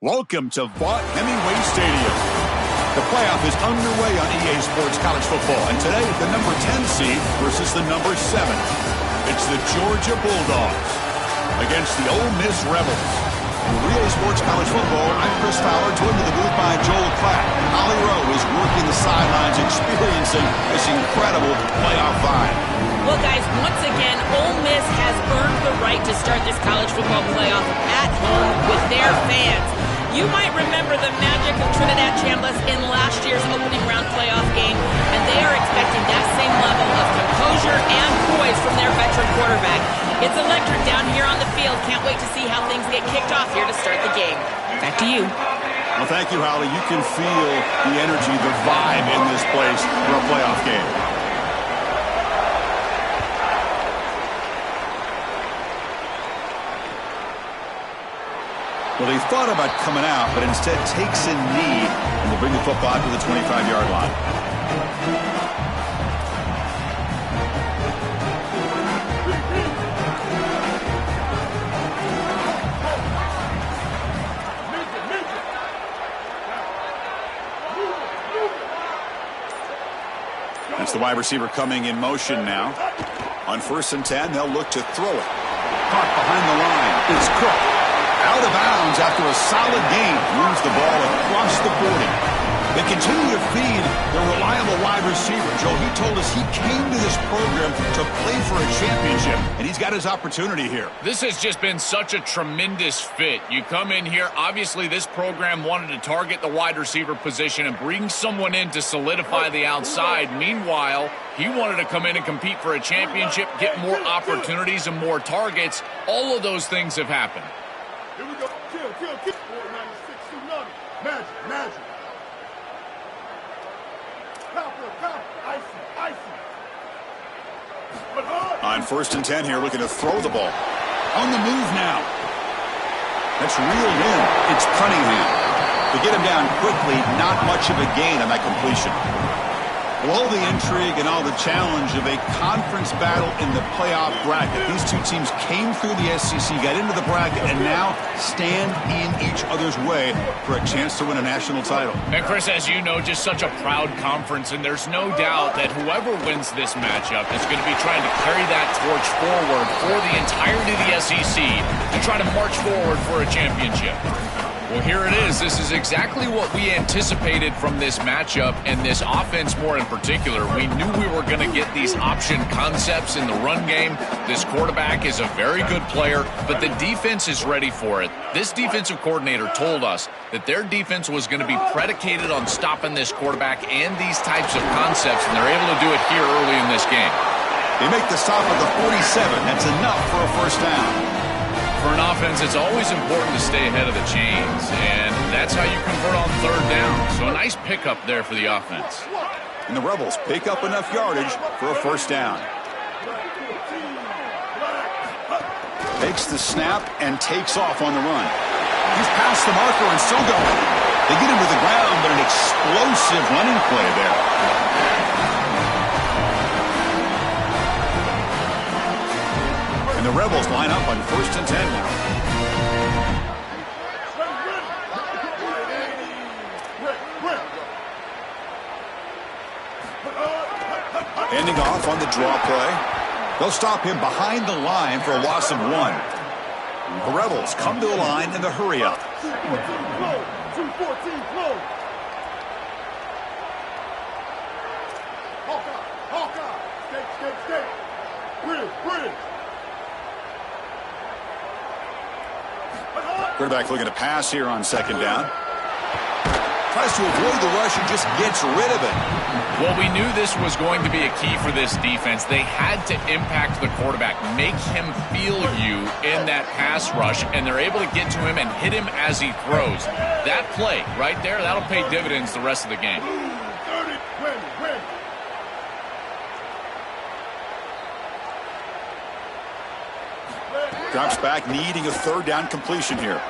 Welcome to Vaught Hemingway Stadium. The playoff is underway on EA Sports College Football, and today the number 10 seed versus the number 7. It's the Georgia Bulldogs against the Ole Miss Rebels. For EA Sports College Football, I'm Chris Fowler, joined in the booth by Joel Klatt. Holly Rowe is working the sidelines, experiencing this incredible playoff vibe. Well, guys, once again, Ole Miss has earned the right to start this college football playoff at home with their fans. You might remember the magic of Trinidad Chambliss in last year's opening round playoff game, and they are expecting that same level of composure and poise from their veteran quarterback. It's electric down here on the field. Can't wait to see how things get kicked off here to start the game. Back to you. Well, thank you, Holly. You can feel the energy, the vibe in this place for a playoff game. Well, they thought about coming out, but instead takes a knee and will bring the football to the 25-yard line. That's the wide receiver coming in motion now. On 1st and 10, they'll look to throw it. Caught behind the line. It's Cook. Out of bounds after a solid gain. Moves the ball across the 40. They continue to feed the reliable wide receiver. Joe, he told us he came to this program to play for a championship, and he's got his opportunity here. This has just been such a tremendous fit. You come in here, obviously this program wanted to target the wide receiver position and bring someone in to solidify the outside. Meanwhile, he wanted to come in and compete for a championship, get more opportunities and more targets. All of those things have happened. Here we go. Kill. 496 tsunami. Magic. Power. Icy. On 1st and 10 here, looking to throw the ball. On the move now. That's reeled in. It's Cunningham. To get him down quickly, not much of a gain on that completion. Well, all the intrigue and all the challenge of a conference battle in the playoff bracket. These two teams came through the SEC, got into the bracket, and now stand in each other's way for a chance to win a national title. And Chris, as you know, just such a proud conference, and there's no doubt that whoever wins this matchup is going to be trying to carry that torch forward for the entirety of the SEC to try to march forward for a championship. Well, here it is. This is exactly what we anticipated from this matchup, and this offense more in particular. We knew we were going to get these option concepts in the run game. This quarterback is a very good player, but the defense is ready for it. This defensive coordinator told us that their defense was going to be predicated on stopping this quarterback and these types of concepts, and they're able to do it here early in this game. They make the stop at the 47. That's enough for a first down. For an offense, it's always important to stay ahead of the chains, and that's how you convert on 3rd down. So a nice pickup there for the offense. And the Rebels pick up enough yardage for a first down. Takes the snap and takes off on the run. He's past the marker and still going. They get him to the ground, but an explosive running play there. And the Rebels line up on 1st and 10 now. Ending off on the draw play. They'll stop him behind the line for a loss of 1. The Rebels come to the line in the hurry up. 214 close. Hawkeye. Stay. Bridge. Quarterback looking to pass here on 2nd down. Tries to avoid the rush and just gets rid of it. Well, we knew this was going to be a key for this defense. They had to impact the quarterback, make him feel you in that pass rush, and they're able to get to him and hit him as he throws. That play right there, that'll pay dividends the rest of the game. Win. Drops back, needing a 3rd down completion here.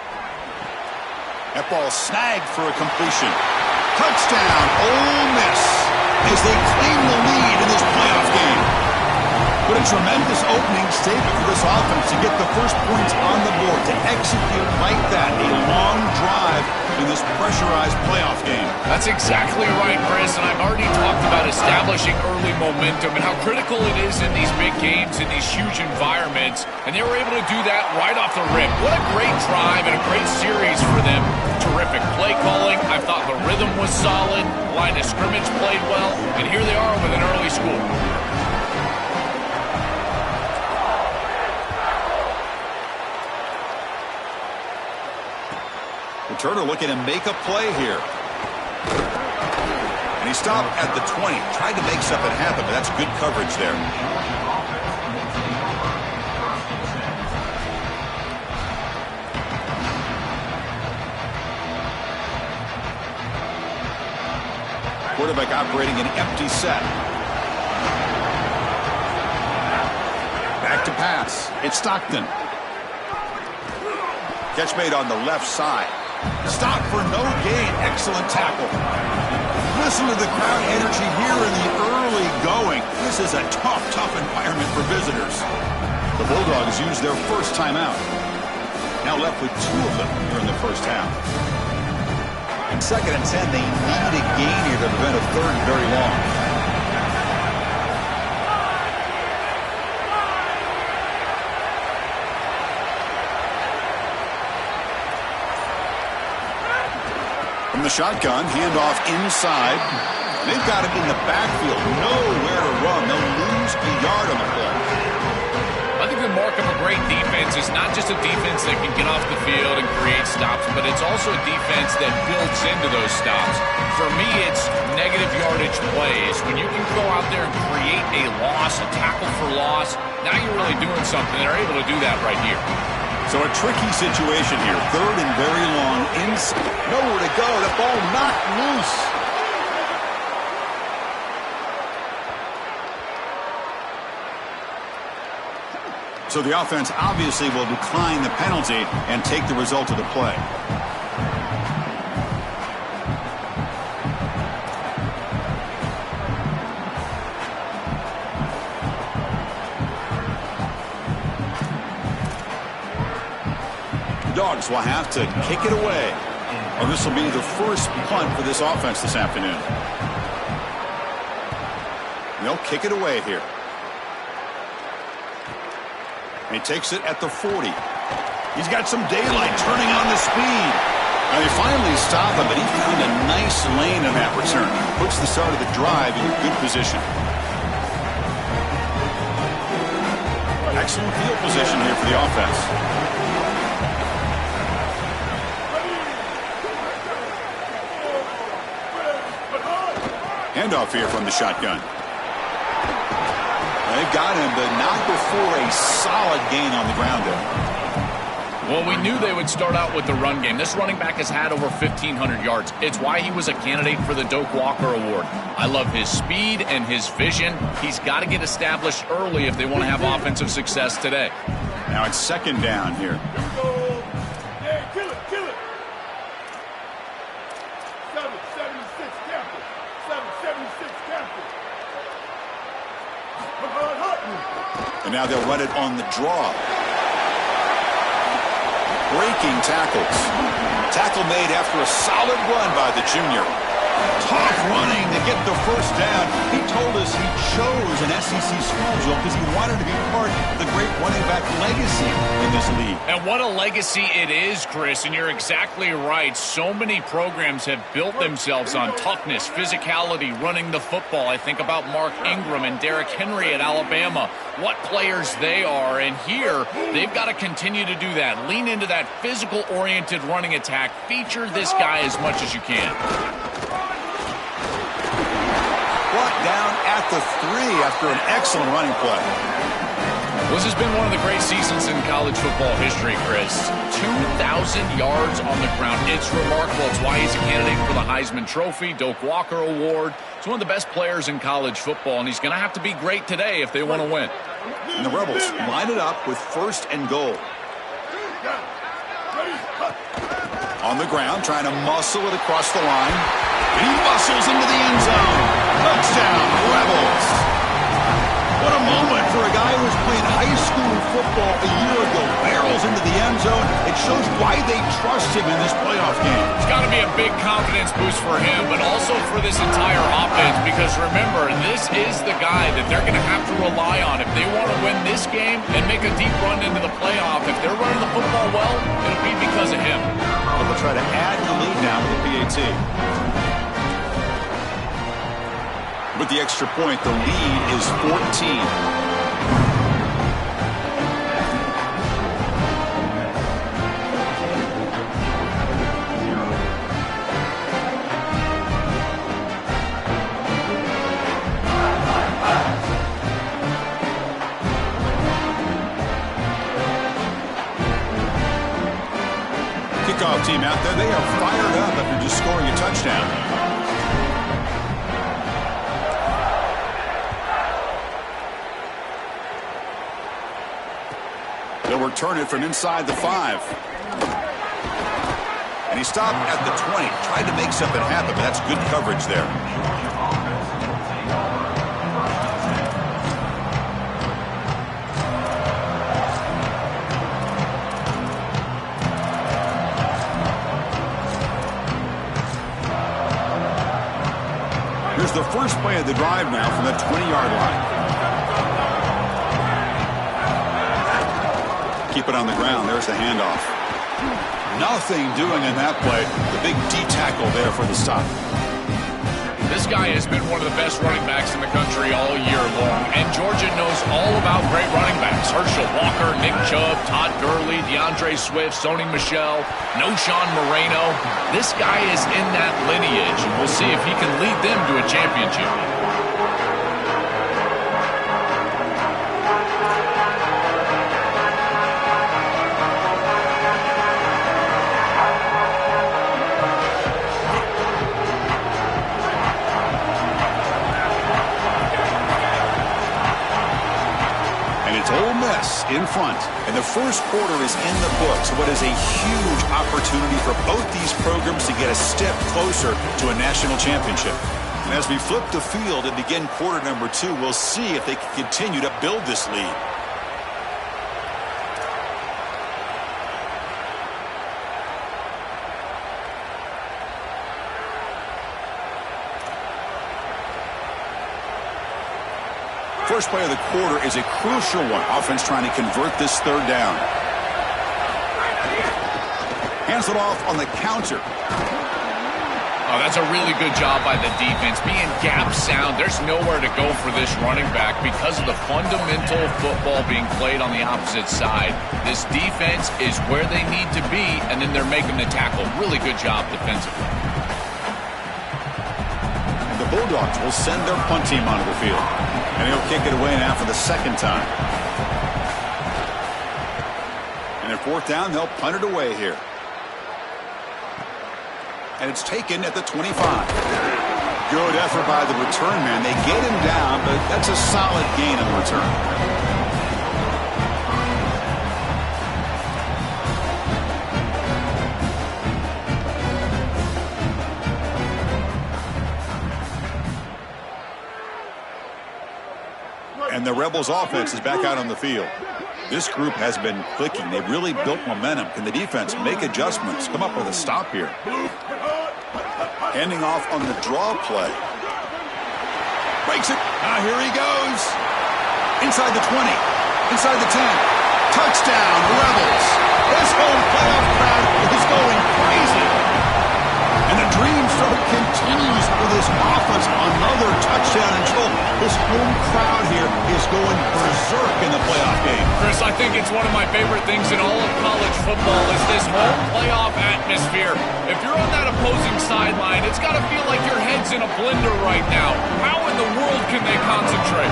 That ball snagged for a completion. Touchdown, Ole Miss, as they claim the lead in this playoff game. What a tremendous opening statement for this offense to get the first points on the board, to execute like that, a long drive in this pressurized playoff game. That's exactly right, Chris, and I've already talked about establishing early momentum and how critical it is in these big games, in these huge environments, and they were able to do that right off the rip. What a great drive and a great series for them. Terrific play calling. I thought the rhythm was solid, line of scrimmage played well, and here they are with an early score. Turner looking to make a play here. And he stopped at the 20. Tried to make something happen, but that's good coverage there. Quarterback operating an empty set. Back to pass. It's Stockton. Catch made on the left side. Stop for no gain. Excellent tackle. Listen to the crowd energy here in the early going. This is a tough environment for visitors. The Bulldogs used their first timeout. Now left with 2 of them here in the first half. 2nd and 10, they need a gain here to prevent a third and very long. From the shotgun, handoff inside. They've got it in the backfield. Nowhere to run. They'll lose a yard on the play. I think the mark of a great defense is not just a defense that can get off the field and create stops, but it's also a defense that builds into those stops. For me, it's negative yardage plays. When you can go out there and create a loss, a tackle for loss, now you're really doing something. They're able to do that right here. So a tricky situation here. 3rd and very long. Nowhere to go. The ball knocked loose. So the offense obviously will decline the penalty and take the result of the play. Dogs will have to kick it away. Or this will be the first punt for this offense this afternoon. They'll kick it away here. And he takes it at the 40. He's got some daylight turning on the speed. And they finally stop him, but he found a nice lane in that return. Puts the start of the drive in good position. Excellent field position here for the offense. Handoff here from the shotgun. They've got him, but not before a solid gain on the ground there. Well, we knew they would start out with the run game. This running back has had over 1,500 yards. It's why he was a candidate for the Dawg Award. I love his speed and his vision. He's got to get established early if they want to have offensive success today. Now it's 2nd down here. Hey, kill it. 776 captain. 776 captain. And now they'll run it on the draw. Breaking tackles. Tackle made after a solid run by the junior. Tough running to get the first down. He told us he chose an SEC schedule because he wanted to be part of the great running back legacy in this league. And what a legacy it is, Chris, and you're exactly right. So many programs have built themselves on toughness, physicality, running the football. I think about Mark Ingram and Derrick Henry at Alabama. What players they are, and here they've got to continue to do that. Lean into that physical-oriented running attack. Feature this guy as much as you can. Brought down at the 3 after an excellent running play. This has been one of the great seasons in college football history, Chris. 2,000 yards on the ground. It's remarkable. It's why he's a candidate for the Heisman Trophy, Dawg Award. He's one of the best players in college football, and he's going to have to be great today if they want to win. And the Rebels line it up with 1st and goal. On the ground, trying to muscle it across the line. He muscles into the end zone. Touchdown, Rebels. What a moment For a guy who was playing high school football a year ago, barrels into the end zone. It shows why they trust him in this playoff game. It's got to be a big confidence boost for him, but also for this entire offense, because remember, this is the guy that they're going to have to rely on if they want to win this game and make a deep run into the playoff. If they're running the football well, it'll be because of him. Well, they'll try to add the lead now with the PAT. With the extra point, the lead is 14. Kickoff team out there, they are fired up after just scoring a touchdown. They'll return it from inside the 5. And he stopped at the 20. Tried to make something happen, but that's good coverage there. Here's the first play of the drive now from the 20-yard line. Keep it on the ground. There's the handoff. Nothing doing in that play. The big D tackle there for the stop. This guy has been one of the best running backs in the country all year long, and Georgia knows all about great running backs. Herschel Walker, Nick Chubb, Todd Gurley, DeAndre Swift, Sony Michel, Noshawn Moreno. This guy is in that lineage, and we'll see if he can lead them to a championship. In front, and the first quarter is in the books. What is a huge opportunity for both these programs to get a step closer to a national championship. And as we flip the field and begin quarter number 2, we'll see if they can continue to build this lead. First play of the quarter is a crucial one. Offense trying to convert this third down. Hands it off on the counter. Oh, that's a really good job by the defense. Being gap sound, there's nowhere to go for this running back because of the fundamental football being played on the opposite side. This defense is where they need to be, and then they're making the tackle. Really good job defensively. And the Bulldogs will send their punt team onto the field. And he'll kick it away now for the second time. And at fourth down, they'll punt it away here. And it's taken at the 25. Good effort by the return man. They get him down, but that's a solid gain on the return. And the Rebels offense is back out on the field. This group has been clicking. They've really built momentum. Can the defense make adjustments? Come up with a stop here. Handing off on the draw play. Breaks it. Now here he goes. Inside the 20. Inside the 10. Touchdown, Rebels. This home playoff crowd is going crazy. And the dream start continues with this offense. Another touchdown and Joel. This home crowd here is going berserk in the playoff game. Chris, I think it's one of my favorite things in all of college football is this home playoff atmosphere. If you're on that opposing sideline, it's got to feel like your head's in a blender right now. How in the world can they concentrate?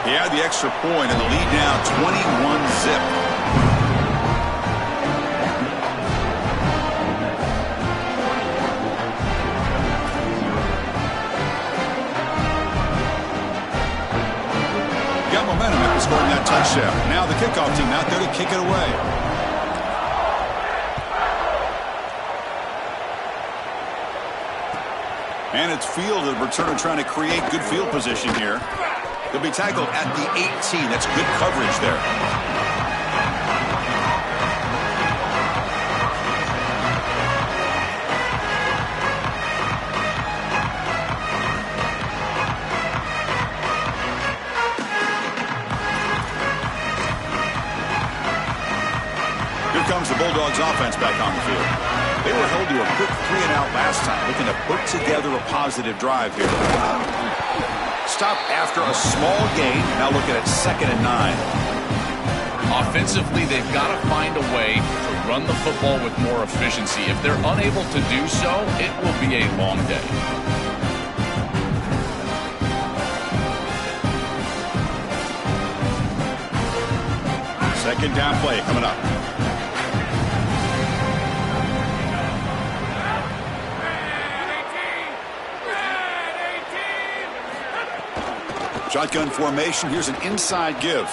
He had the extra point and the lead now 21-zip. Got momentum after scoring that touchdown. Now the kickoff team out there to kick it away. And it's fielded. Returner trying to create good field position here. He'll be tackled at the 18. That's good coverage there. Here comes the Bulldogs offense back on the field. They were held to a quick 3-and-out last time, looking to put together a positive drive here. Stop after a small gain. Now looking at 2nd and 9. Offensively, they've got to find a way to run the football with more efficiency. If they're unable to do so, it will be a long day. Second down play coming up. Shotgun formation. Here's an inside give.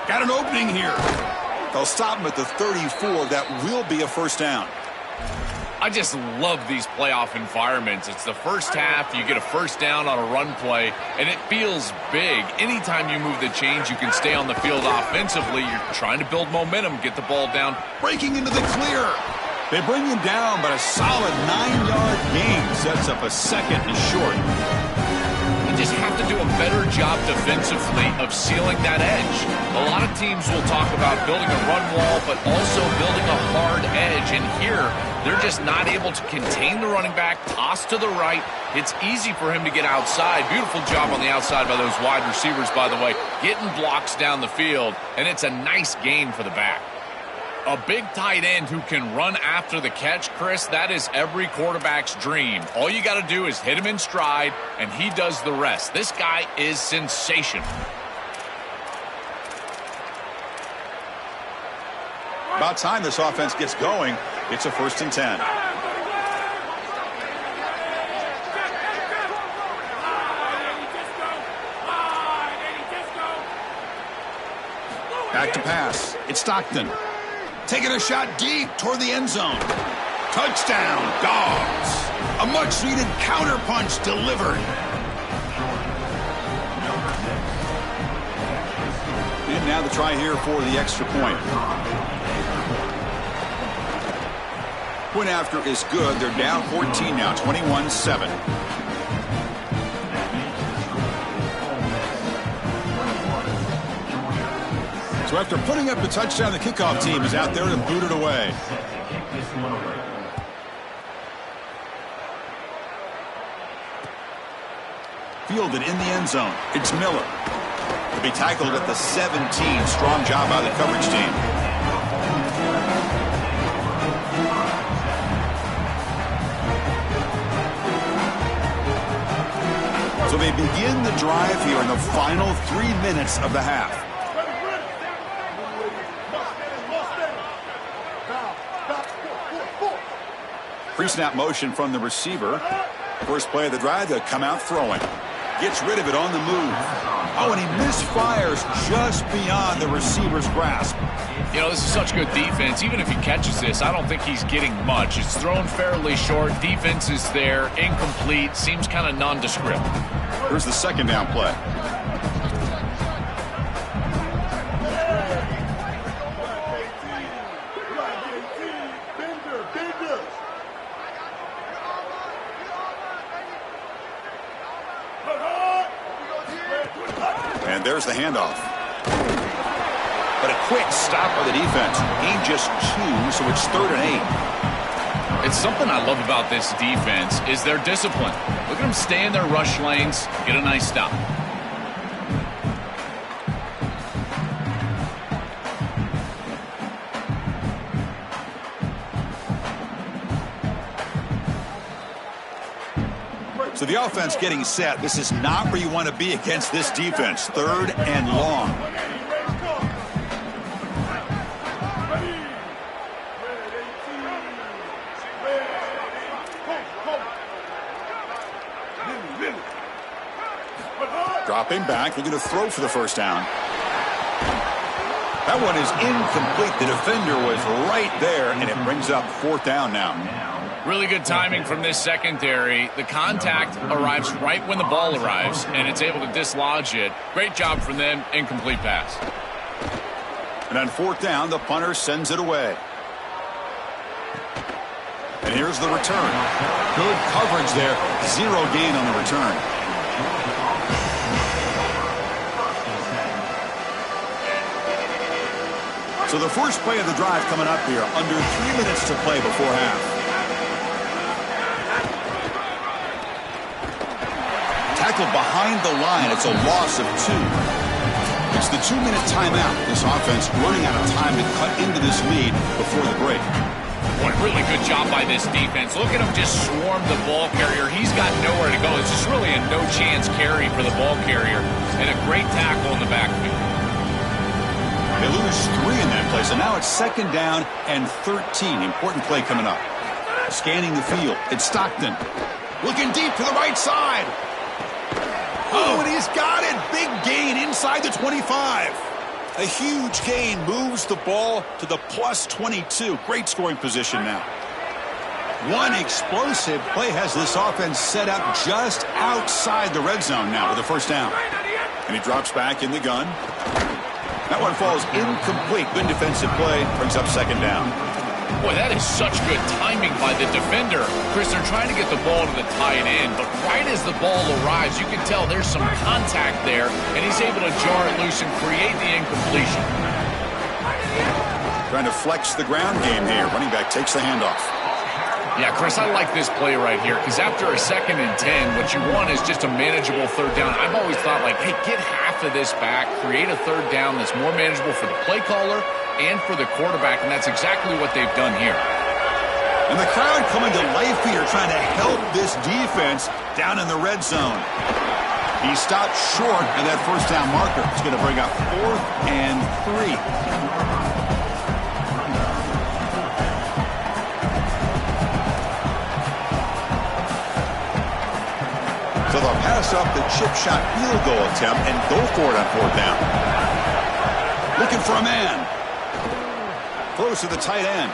Got an opening here. They'll stop him at the 34. That will be a first down. I just love these playoff environments. It's the first half. You get a first down on a run play, and it feels big. Anytime you move the chains, you can stay on the field offensively. You're trying to build momentum, get the ball down. Breaking into the clear. They bring him down, but a solid 9-yard gain sets up a second and short. Just have to do a better job defensively of sealing that edge. A lot of teams will talk about building a run wall, but also building a hard edge. And here, they're just not able to contain the running back, toss to the right. It's easy for him to get outside. Beautiful job on the outside by those wide receivers, by the way, getting blocks down the field. And it's a nice gain for the back. A big tight end who can run after the catch, Chris, that is every quarterback's dream. All you got to do is hit him in stride, and he does the rest. This guy is sensational. About time this offense gets going. It's a 1st and 10. Back to pass. It's Stockton. Taking a shot deep toward the end zone. Touchdown, Dogs. A much-needed counterpunch delivered. And now the try here for the extra point. Point after is good. They're down 14 now, 21-7. So after putting up the touchdown, the kickoff team is out there to boot it away. Fielded in the end zone. It's Miller. He'll be tackled at the 17. Strong job by the coverage team. So they begin the drive here in the final 3 minutes of the half. Pre-snap motion from the receiver. First play of the drive, they'll come out throwing. Gets rid of it on the move. Oh, and he misfires just beyond the receiver's grasp. You know, this is such good defense. Even if he catches this, I don't think he's getting much. It's thrown fairly short. Defense is there. Incomplete. Seems kind of nondescript. Here's the second down play. And there's the handoff. But a quick stop by the defense. Gain just 2, so it's 3rd and 8. It's something I love about this defense is their discipline. Look at them stay in their rush lanes, get a nice stop. So the offense getting set. This is not where you want to be against this defense. 3rd and long. Dropping back, looking to throw for the first down. That one is incomplete. The defender was right there, and it brings up 4th down now. Really good timing from this secondary. The contact arrives right when the ball arrives, and it's able to dislodge it. Great job from them. Incomplete pass. And on fourth down, the punter sends it away. And here's the return. Good coverage there. 0 gain on the return. So the first play of the drive coming up here. Under 3 minutes to play before half. Tackled behind the line. It's a loss of 2. It's the 2-minute timeout. This offense running out of time to cut into this lead before the break. What a really good job by this defense. Look at him just swarm the ball carrier. He's got nowhere to go. It's just really a no-chance carry for the ball carrier. And a great tackle in the backfield. They lose 3 in that play, so now it's 2nd down and 13. Important play coming up. Scanning the field. It's Stockton. Looking deep to the right side. Oh, and he's got it. Big gain inside the 25. A huge gain moves the ball to the plus 22. Great scoring position now. One explosive play has this offense set up just outside the red zone now with the first down. And he drops back in the gun. That one falls incomplete. Good defensive play. Brings up 2nd down. Boy, that is such good timing by the defender. Chris, they're trying to get the ball to the tight end, but right as the ball arrives, you can tell there's some contact there, and he's able to jar it loose and create the incompletion. Trying to flex the ground game here. Running back takes the handoff. Yeah, Chris, I like this play right here because after a 2nd and 10, what you want is just a manageable 3rd down. I've always thought, like, hey, get half of this back, create a 3rd down that's more manageable for the play caller and for the quarterback, and that's exactly what they've done here. And the crowd coming to life here, trying to help this defense down in the red zone. He stopped short of that first down marker. It's going to bring up 4th and 3. So they'll pass up the chip shot field goal attempt and go for it on 4th down. Looking for a man. Throws to the tight end.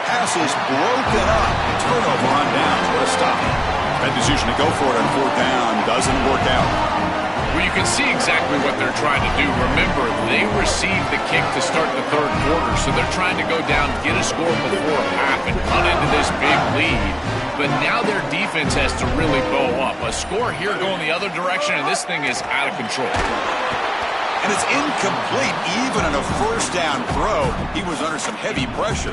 Pass is broken up. Turnover on down. What a stop. That decision to go for it on 4th down doesn't work out. Well, you can see exactly what they're trying to do. Remember, they received the kick to start the 3rd quarter, so they're trying to go down, get a score before half, and cut into this big lead. But now their defense has to really bow up. A score here going the other direction, and this thing is out of control. And it's incomplete even on a first down throw. He was under some heavy pressure.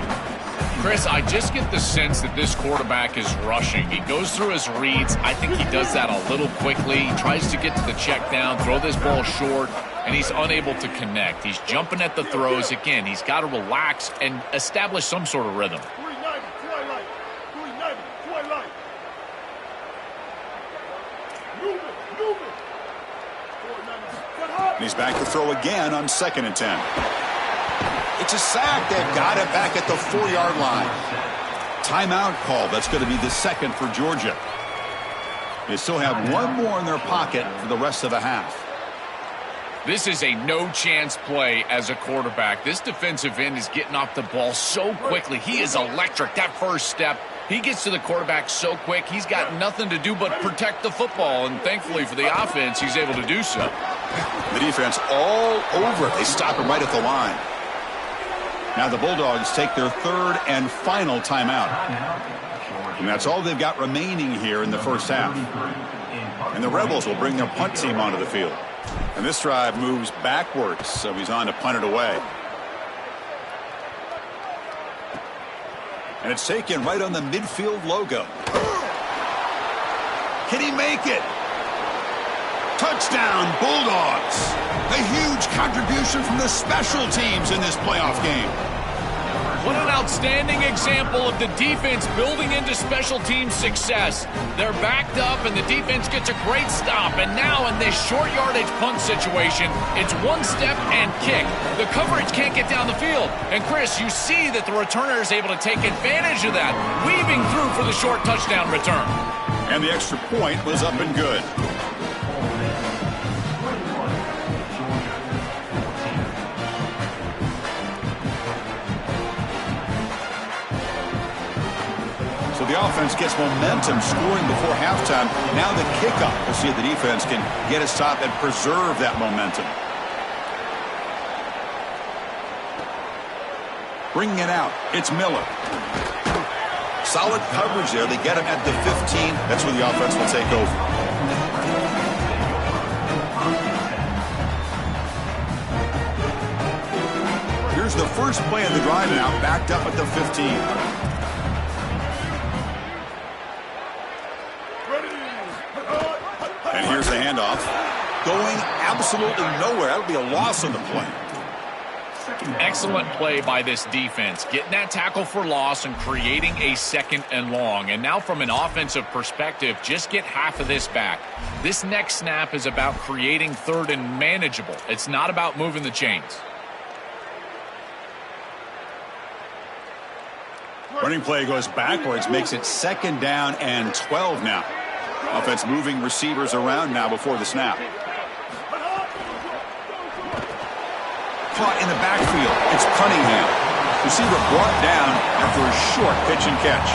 Chris, I just get the sense that this quarterback is rushing. He goes through his reads. I think he does that a little quickly. He tries to get to the check down, throw this ball short, and he's unable to connect. He's jumping at the throws. Again, he's got to relax and establish some sort of rhythm. 390, twilight. 390, twilight. Move it, move it. 490, And he's back to throw again on 2nd and 10. It's a sack. They've got it back at the 4-yard line. Timeout call. That's going to be the 2nd for Georgia. They still have one more in their pocket for the rest of the half. This is a no-chance play as a quarterback. This defensive end is getting off the ball so quickly. He is electric. That first step, he gets to the quarterback so quick. He's got nothing to do but protect the football, and thankfully for the offense, he's able to do so. The defense all over it. They stop him right at the line. Now the Bulldogs take their 3rd and final timeout. And that's all they've got remaining here in the first half. And the Rebels will bring their punt team onto the field. And this drive moves backwards, so he's on to punt it away. And it's taken right on the midfield logo. Can he make it? Touchdown, Bulldogs. A huge contribution from the special teams in this playoff game. What an outstanding example of the defense building into special team success. They're backed up, and the defense gets a great stop. And now in this short yardage punt situation, it's one step and kick. The coverage can't get down the field. And, Chris, you see that the returner is able to take advantage of that, weaving through for the short touchdown return. And the extra point was up and good. So the offense gets momentum scoring before halftime. Now the kickoff. We'll see if the defense can get a stop and preserve that momentum. Bringing it out, it's Miller. Solid coverage there. They get him at the 15. That's where the offense will take over. Here's the first play of the drive now, backed up at the 15. And here's the handoff. Going absolutely nowhere. That'll be a loss on the play. Excellent play by this defense, getting that tackle for loss and creating a 2nd and long. And now from an offensive perspective, just get half of this back. This next snap is about creating 3rd and manageable. It's not about moving the chains. Running play goes backwards, makes it 2nd down and 12 now. Offense moving receivers around now before the snap. Caught in the backfield. It's Cunningham. Receiver brought down after a short pitch and catch.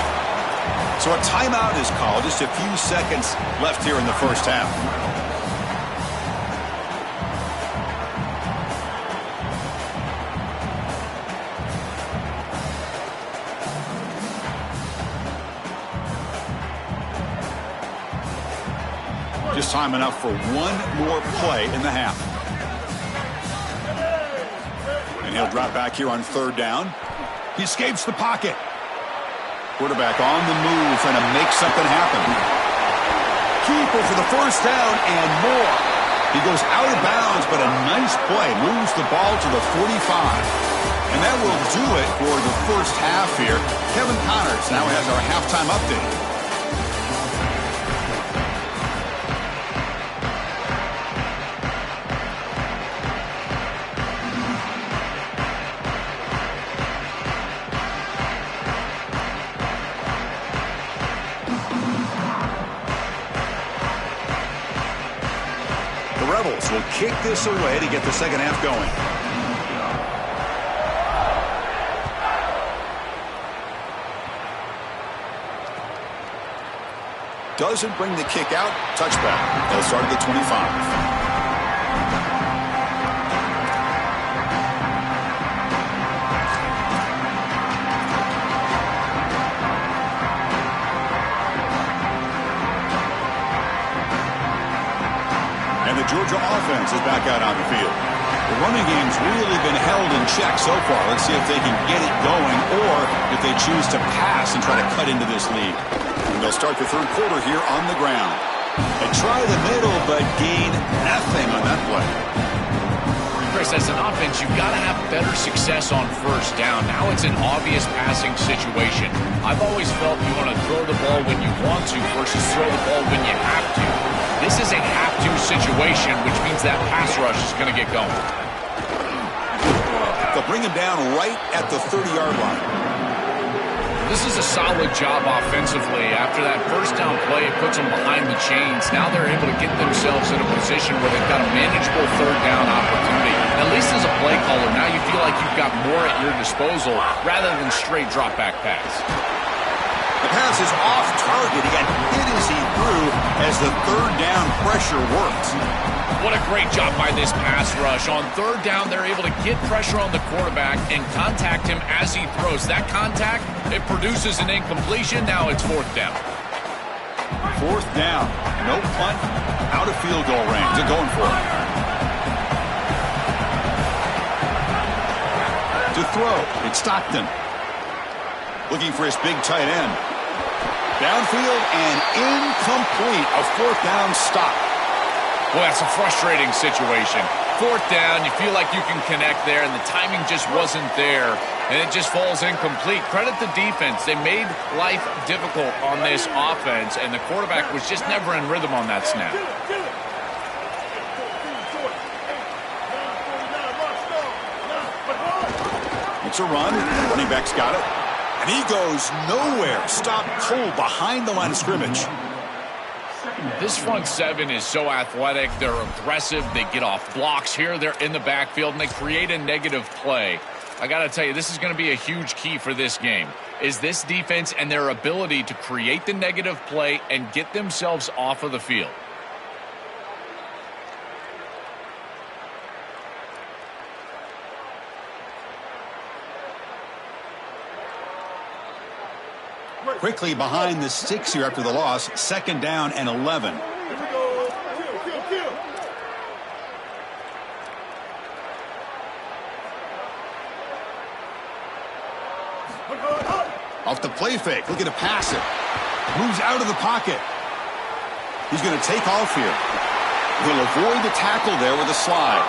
So a timeout is called. Just a few seconds left here in the first half. Just time enough for one more play in the half. And he'll drop back here on 3rd down. He escapes the pocket. Quarterback on the move, trying to make something happen. Keeper for the first down and more. He goes out of bounds, but a nice play. Moves the ball to the 45. And that will do it for the first half here. Kevin Connors now has our halftime update. Rebels will kick this away to get the second half going. Doesn't bring the kick out. Touchback. They'll start at the 25. Georgia offense is back out on the field. The running game's really been held in check so far. Let's see if they can get it going or if they choose to pass and try to cut into this lead. And they'll start the 3rd quarter here on the ground. They try the middle but gain nothing on that play. Chris, as an offense, you've got to have better success on 1st down. Now it's an obvious passing situation. I've always felt you want to throw the ball when you want to versus throw the ball when you have to. This is a have-to situation, which means that pass rush is going to get going. They'll bring him down right at the 30-yard line. This is a solid job offensively. After that 1st down play, it puts them behind the chains. Now they're able to get themselves in a position where they've got a manageable 3rd down opportunity. At least as a play caller, now you feel like you've got more at your disposal rather than straight drop-back pass. The pass is off target. He got hit as he threw as the 3rd down pressure worked. What a great job by this pass rush. On 3rd down, they're able to get pressure on the quarterback and contact him as he throws. That contact, it produces an incompletion. Now it's 4th down. 4th down. No punt. Out of field goal range. They're going for it. To throw, it's Stockton. Looking for his big tight end. Downfield and incomplete. A 4th down stop. Boy, that's a frustrating situation. 4th down, you feel like you can connect there, and the timing just wasn't there, and it just falls incomplete. Credit the defense. They made life difficult on this offense, and the quarterback was just never in rhythm on that snap. It's a run. Running back's got it. And he goes nowhere. Stopped cold behind the line of scrimmage. This front 7 is so athletic. They're aggressive. They get off blocks here. They're in the backfield, and they create a negative play. I got to tell you, this is going to be a huge key for this game, is this defense and their ability to create the negative play and get themselves off of the field. Quickly behind the 6 here after the loss. 2nd down and 11. Here we go. Kill. Off the play fake, looking to pass it. Moves out of the pocket. He's going to take off here. He'll avoid the tackle there with a slide.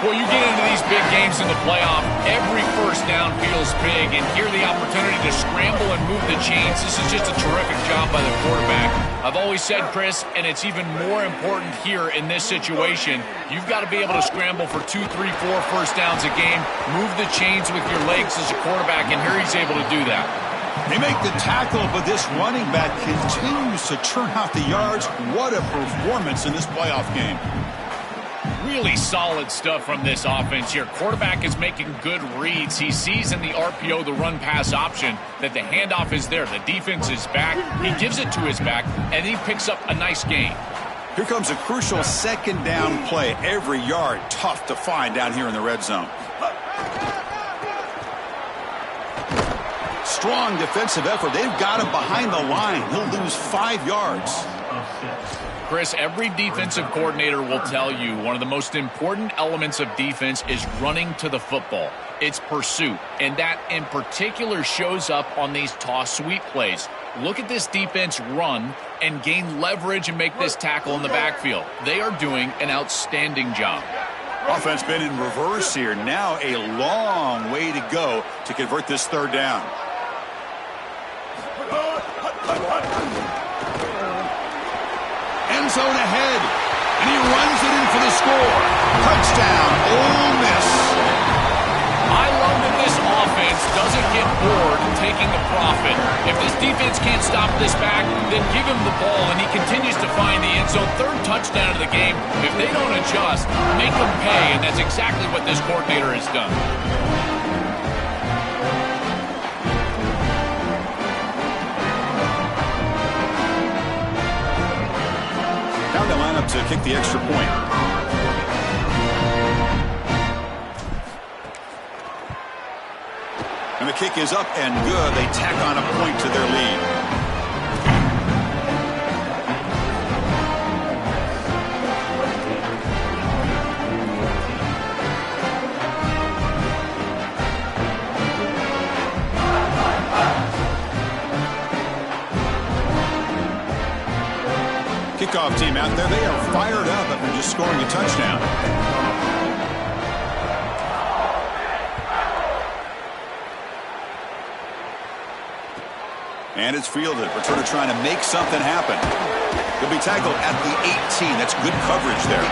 Well, you get into these big games in the playoff, every first down feels big, and here the opportunity to scramble and move the chains. This is just a terrific job by the quarterback. I've always said, Chris, and it's even more important here in this situation, you've got to be able to scramble for 2, 3, 4 first downs a game, move the chains with your legs as a quarterback, and here he's able to do that. They make the tackle, but this running back continues to churn out the yards. What a performance in this playoff game. Really solid stuff from this offense here. Quarterback is making good reads. He sees in the RPO, the run-pass option, that the handoff is there. The defense is back. He gives it to his back, and he picks up a nice gain. Here comes a crucial 2nd down play. Every yard tough to find down here in the red zone. Strong defensive effort. They've got him behind the line. He'll lose 5 yards. Chris, every defensive coordinator will tell you one of the most important elements of defense is running to the football. It's pursuit, and that in particular shows up on these toss sweep plays. Look at this defense run and gain leverage and make this tackle in the backfield. They are doing an outstanding job. Offense been in reverse here. Now a long way to go to convert this 3rd down. End zone ahead, and he runs it in for the score. Touchdown, Ole Miss. I love that this offense doesn't get bored taking the profit. If this defense can't stop this back, then give him the ball, and he continues to find the end zone. 3rd touchdown of the game. If they don't adjust, make them pay, and that's exactly what this coordinator has done. Now they line up to kick the extra point. And the kick is up and good. They tack on a point to their lead. Kickoff team out there. They are fired up after just scoring a touchdown. And it's fielded. Returner trying to make something happen. He'll be tackled at the 18. That's good coverage there.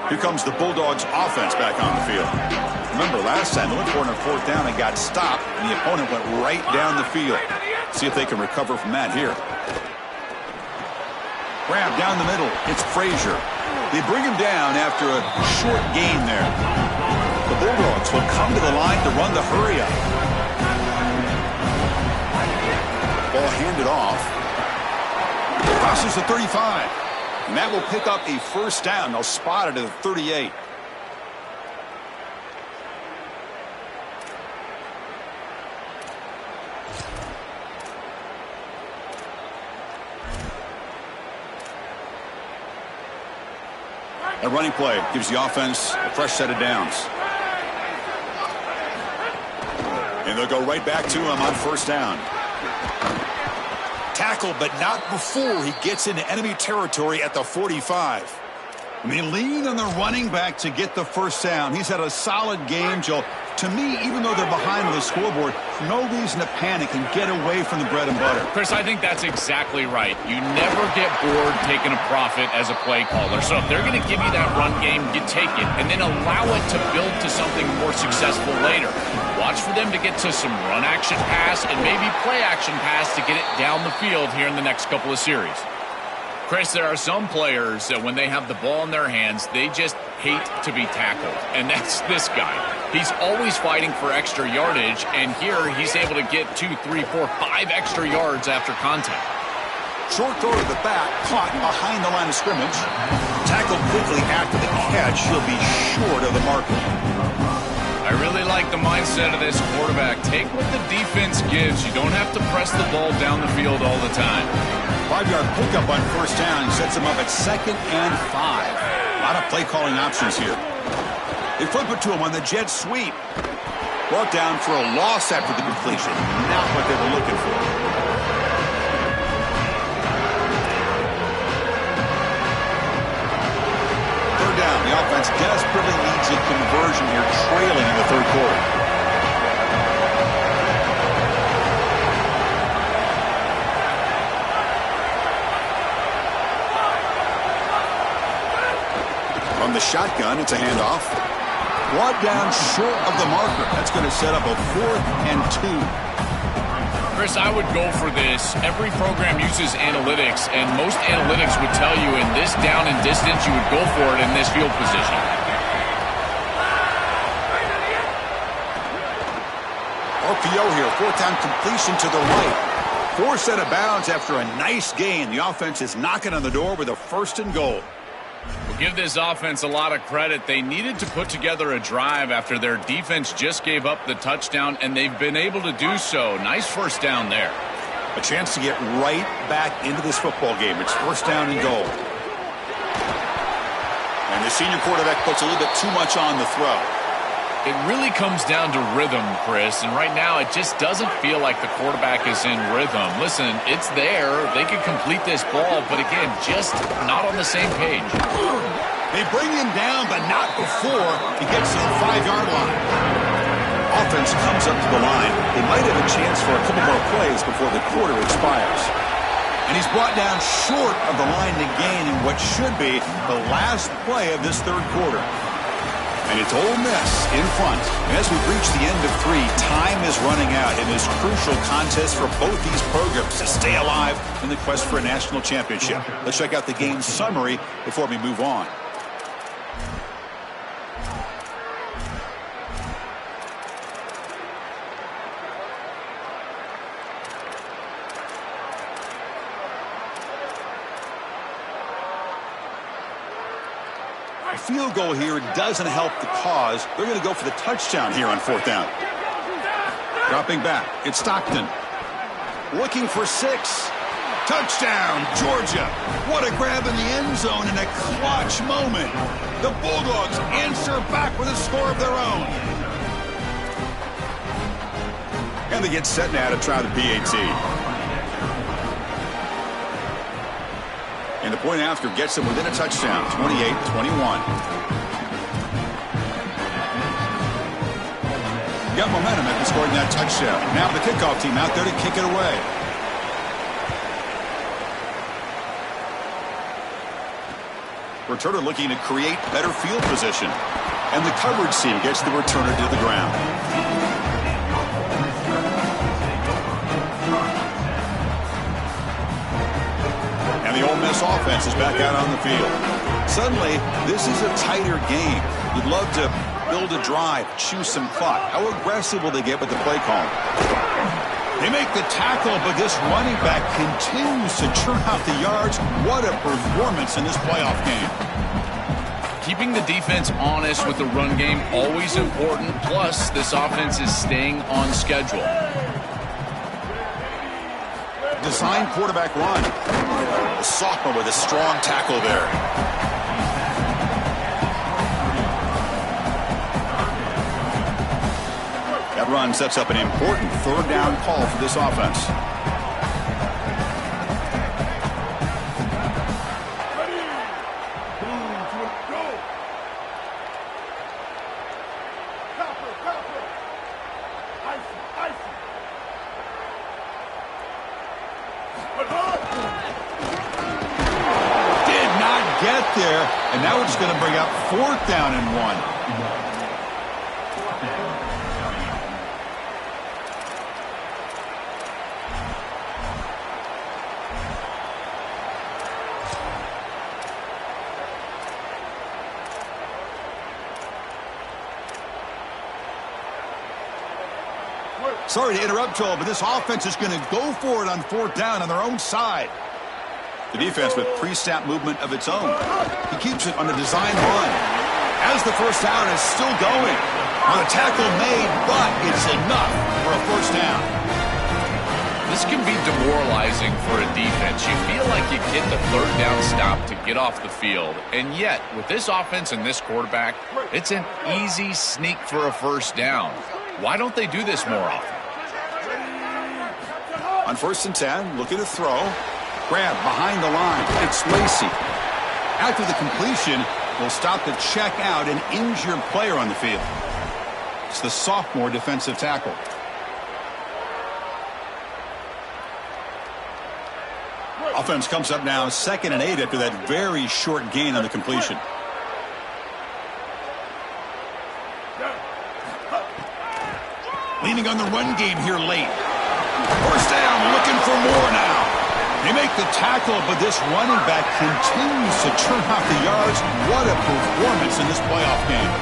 Here comes the Bulldogs offense back on the field. Remember last time they went for it on 4th down and got stopped, and the opponent went right down the field. See if they can recover from that here. Grab down the middle. It's Frazier. They bring him down after a short gain there. The Bulldogs will come to the line to run the hurry up. Ball handed off. Crosses the 35. And that will pick up a 1st down. They'll spot it at the 38. A running play gives the offense a fresh set of downs. And they'll go right back to him on 1st down. Tackle, but not before he gets into enemy territory at the 45. And they lean on the running back to get the 1st down. He's had a solid game. He'll To me, even though they're behind on the scoreboard, no reason to panic and get away from the bread and butter. Chris, I think that's exactly right. You never get bored taking a profit as a play caller. So if they're going to give you that run game, you take it, and then allow it to build to something more successful later. Watch for them to get to some run action pass and maybe play action pass to get it down the field here in the next couple of series. Chris, there are some players that when they have the ball in their hands, they just hate to be tackled. And that's this guy. He's always fighting for extra yardage, and here he's able to get 2, 3, 4, 5 extra yards after contact. Short throw to the back, caught behind the line of scrimmage. Tackled quickly after the catch. He'll be short of the marker. I really like the mindset of this quarterback. Take what the defense gives. You don't have to press the ball down the field all the time. 5-yard pickup on first down sets him up at 2nd and 5. A lot of play calling options here. They flip it to him on the jet sweep. Brought down for a loss after the completion. Not what they were looking for. Third down. The offense desperately needs a conversion here, trailing in the third quarter. From the shotgun, it's a handoff. Brought down short of the marker. That's going to set up a 4th and 2. Chris, I would go for this. Every program uses analytics, and most analytics would tell you in this down and distance, you would go for it in this field position. RPO here, 4th down completion to the right. Forced out of bounds after a nice gain. The offense is knocking on the door with a 1st and goal. We'll give this offense a lot of credit. They needed to put together a drive after their defense just gave up the touchdown, and they've been able to do so. Nice first down there. A chance to get right back into this football game. It's 1st down and goal. And the senior quarterback puts a little bit too much on the throw. It really comes down to rhythm, Chris, and right now it just doesn't feel like the quarterback is in rhythm. Listen, it's there. They can complete this ball, but again, just not on the same page. They bring him down, but not before he gets to the 5-yard line. Offense comes up to the line. They might have a chance for a couple more plays before the quarter expires. And he's brought down short of the line to gain in what should be the last play of this third quarter. And it's Ole Miss in front. And as we reach the end of 3, time is running out in this crucial contest for both these programs to stay alive in the quest for a national championship. Let's check out the game summary before we move on. Field goal here doesn't help the cause. They're going to go for the touchdown here on 4th down. Dropping back, it's Stockton. Looking for 6. Touchdown, Georgia. What a grab in the end zone in a clutch moment. The Bulldogs answer back with a score of their own. And they get set now to try the PAT. And the point after gets them within a touchdown, 28-21. Got momentum after scoring that touchdown. Now the kickoff team out there to kick it away. Returner looking to create better field position. And the coverage team gets the returner to the ground. The Ole Miss offense is back out on the field. Suddenly, this is a tighter game. You'd love to build a drive, choose some clock. How aggressive will they get with the play call? They make the tackle, but this running back continues to churn out the yards. What a performance in this playoff game. Keeping the defense honest with the run game, always important. Plus, this offense is staying on schedule. Design quarterback run. The sophomore with a strong tackle there. That run sets up an important 3rd down call for this offense. Did not get there, and now it's going to bring up 4th down and 1. Sorry to interrupt, Joel, but this offense is going to go for it on 4th down on their own side. The defense with pre-snap movement of its own. He keeps it on a design run. As the first down is still going. Well, the tackle made, but it's enough for a 1st down. This can be demoralizing for a defense. You feel like you get the 3rd down stop to get off the field. And yet, with this offense and this quarterback, it's an easy sneak for a 1st down. Why don't they do this more often? On 1st and 10, looking to throw. Grab behind the line. It's Lacey. After the completion, will stop the check out an injured player on the field. It's the sophomore defensive tackle. Offense comes up now 2nd and 8 after that very short gain on the completion. Leaning on the run game here late. 1st down, looking for more now. They make the tackle, but this running back continues to churn out the yards. What a performance in this playoff game.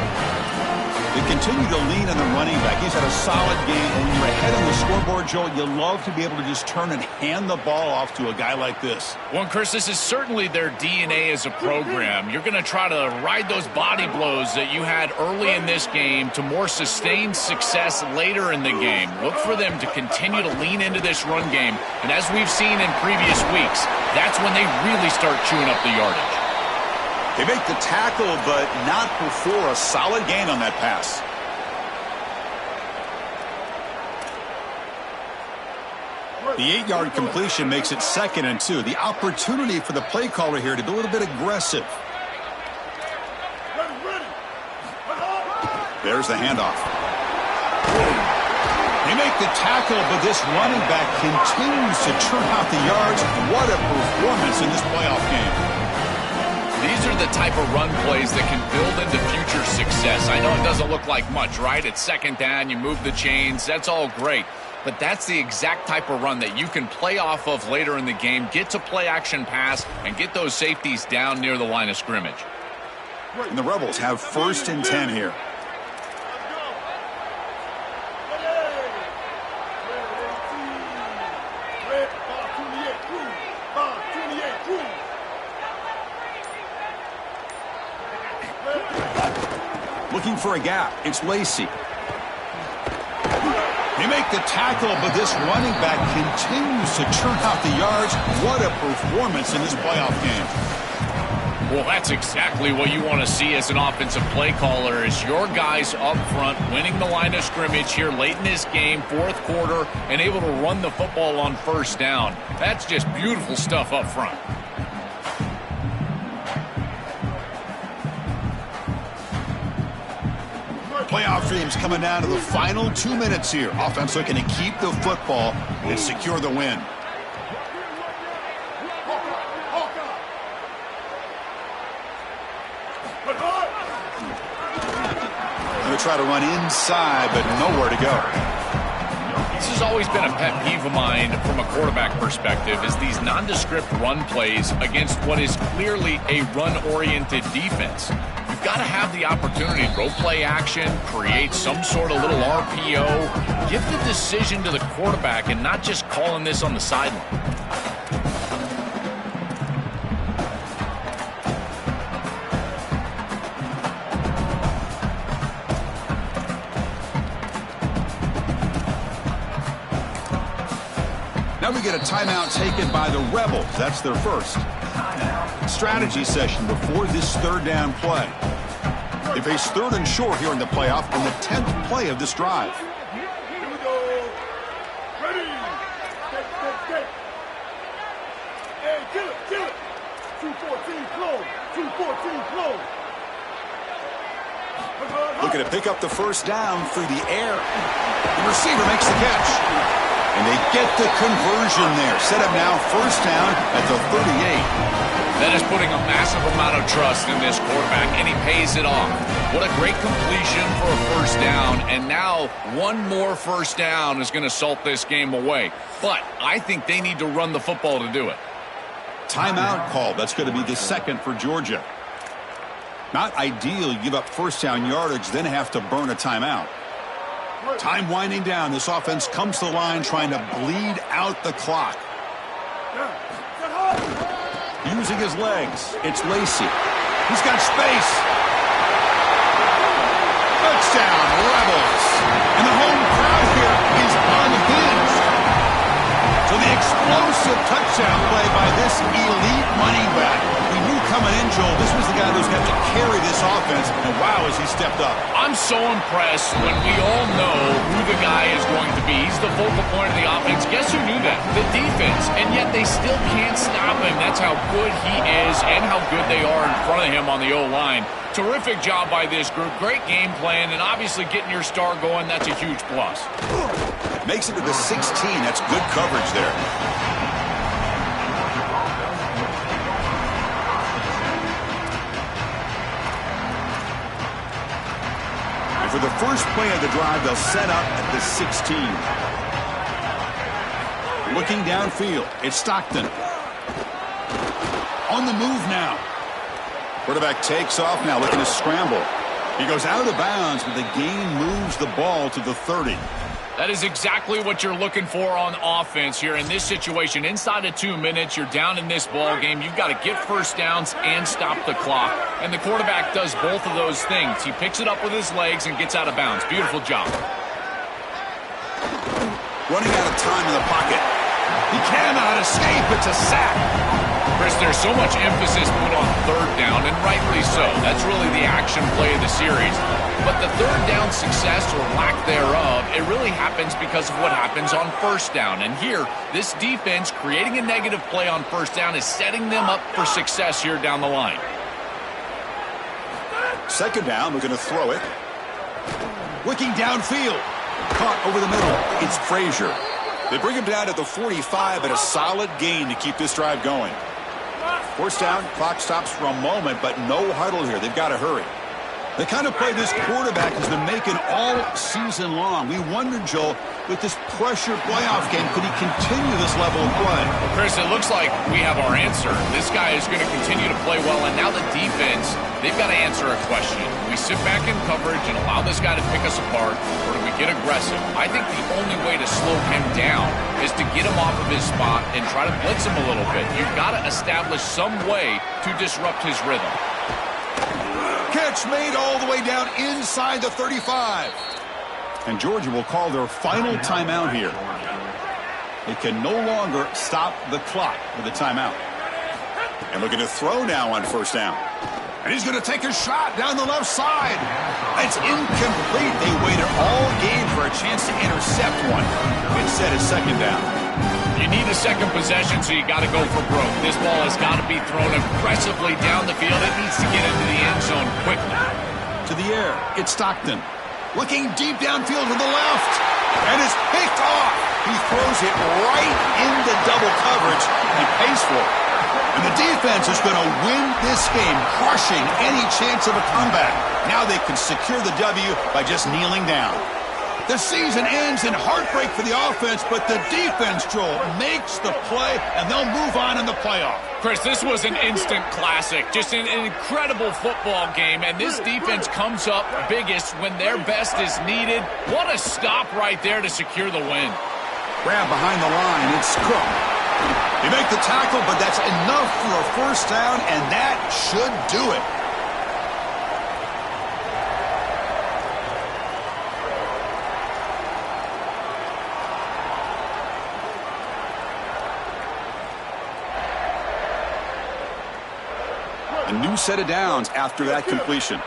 They continue to lean on the running back. He's had a solid game. When you're ahead on the scoreboard, Joel, you love to be able to just turn and hand the ball off to a guy like this. Well, Chris, this is certainly their DNA as a program. You're going to try to ride those body blows that you had early in this game to more sustained success later in the game. Look for them to continue to lean into this run game. And as we've seen in previous weeks, that's when they really start chewing up the yardage. They make the tackle, but not before a solid gain on that pass. The 8-yard completion makes it 2nd and 2. The opportunity for the play caller here to be a little bit aggressive. There's the handoff. They make the tackle, but this running back continues to churn out the yards. What a performance in this playoff game. These are the type of run plays that can build into future success. I know it doesn't look like much, right? It's 2nd down, you move the chains, that's all great. But that's the exact type of run that you can play off of later in the game, get to play action pass, and get those safeties down near the line of scrimmage. And the Rebels have 1st and 10 here. Looking for a gap. It's Lacey. They make the tackle, but this running back continues to churn out the yards. What a performance in this playoff game. Well, that's exactly what you want to see as an offensive play caller, is your guys up front winning the line of scrimmage here late in this game, 4th quarter, and able to run the football on 1st down. That's just beautiful stuff up front. Playoff dreams coming down to the final 2 minutes here. Offense looking to keep the football and secure the win. Going to try to run inside, but nowhere to go. This has always been a pet peeve of mine from a quarterback perspective, is these nondescript run plays against what is clearly a run-oriented defense. You've got to have the opportunity to go play action, create some sort of little RPO, give the decision to the quarterback and not just calling this on the sideline. Now we get a timeout taken by the Rebels. That's their first. Strategy session before this 3rd down play. They face 3rd and short here in the playoff on the 10th play of this drive. Here we go. Ready. Take. Hey, kill it. 214 close. 214 close. Looking to pick up the 1st down through the air. The receiver makes the catch. And they get the conversion there. Set up now, first down at the 38. That is putting a massive amount of trust in this quarterback, and he pays it off. What a great completion for a first down, and now one more first down is going to salt this game away. But I think they need to run the football to do it. Timeout call. That's going to be the second for Georgia. Not ideal. You give up first down yardage, then have to burn a timeout. Time winding down. This offense comes to the line trying to bleed out the clock. Using his legs. It's Lacey. He's got space. Touchdown, Rebels. And the home crowd here is unhinged. So the explosive touchdown play by this elite running back. We knew coming in, Joel, this was the guy who's got to carry this offense. And wow, has he stepped up. I'm so impressed when we all know who the guy is going to be. He's the focal point of the offense. Guess who knew that? The defense. And yet they still can't stop him. That's how good he is and how good they are in front of him on the O-line. Terrific job by this group. Great game plan, and obviously getting your star going, that's a huge plus. Makes it to the 16. That's good coverage there. And for the first play of the drive, they'll set up at the 16. Looking downfield, it's Stockton. On the move now. Quarterback takes off now, looking to scramble. He goes out of bounds, but the gain moves the ball to the 30. That is exactly what you're looking for on offense here in this situation. Inside of 2 minutes, you're down in this ball game. You've got to get first downs and stop the clock. And the quarterback does both of those things. He picks it up with his legs and gets out of bounds. Beautiful job. Running out of time in the pocket. He cannot escape. It's a sack. Chris, there's so much emphasis put on third down, and rightly so. That's really the action play of the series. But the third down success or lack thereof, it really happens because of what happens on first down. And here, this defense creating a negative play on first down is setting them up for success here down the line. Second down, we're going to throw it. Looking downfield. Caught over the middle. It's Frazier. They bring him down at the 45 at a solid gain to keep this drive going. First down, clock stops for a moment, but no huddle here. They've got to hurry. The kind of play this quarterback has been making all season long. We wondered, Joel, with this pressure playoff game, could he continue this level of play? Well, Chris, it looks like we have our answer. This guy is going to continue to play well, and now the defense, they've got to answer a question. Do we sit back in coverage and allow this guy to pick us apart, or do we get aggressive? I think the only way to slow him down is to get him off of his spot and try to blitz him a little bit. You've got to establish some way to disrupt his rhythm. Catch made all the way down inside the 35. And Georgia will call their final timeout here. They can no longer stop the clock with a timeout. And looking to throw now on first down. And he's going to take a shot down the left side. It's incomplete. They waited all game for a chance to intercept one. Instead, it's second down. You need a second possession, so you got to go for broke. This ball has got to be thrown aggressively down the field. It needs to get into the end zone quickly. To the air, it's Stockton. Looking deep downfield to the left. And it's picked off. He throws it right into double coverage. He pays for it. And the defense is going to win this game, crushing any chance of a comeback. Now they can secure the W by just kneeling down. The season ends in heartbreak for the offense, but the defense, Joel, makes the play, and they'll move on in the playoff. Chris, this was an instant classic. Just an incredible football game, and this defense comes up biggest when their best is needed. What a stop right there to secure the win. Grab behind the line. It's Cook. You make the tackle, but that's enough for a first down, and that should do it. A new set of downs after that completion.